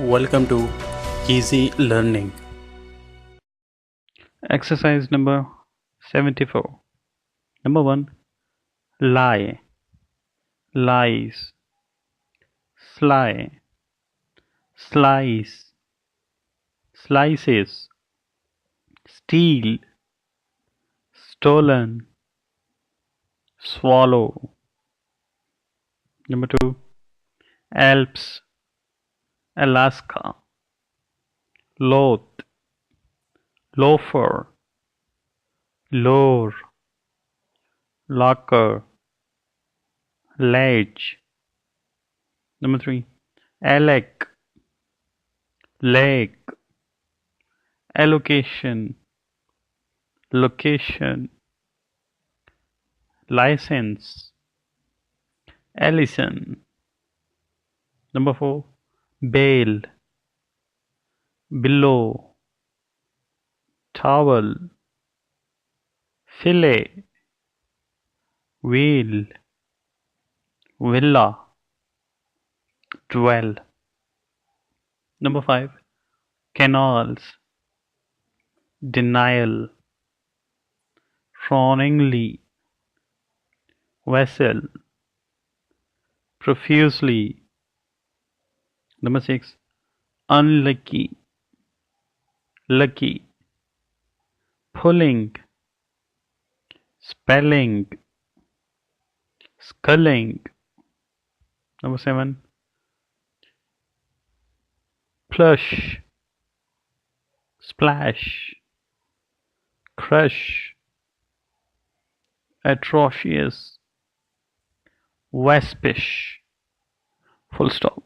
welcome to Easy Learning. Exercise number 74. Number 1. Lie, lies, sly, slice, slices, steal, stolen, swallow. Number 2. Alps, Alaska, loath, loafer, lure, locker, ledge. Number 3. Alec, lake, allocation, location, license, Allison. Number 4. Bail, billow, towel, fillet, wheel, villa, dwell. Number 5. Canals, denial, frowningly, vessel, profusely. Number 6. Unlucky, lucky, pulling, spelling, sculling. Number 7. Plush, splash, crush, atrocious, waspish. Full stop.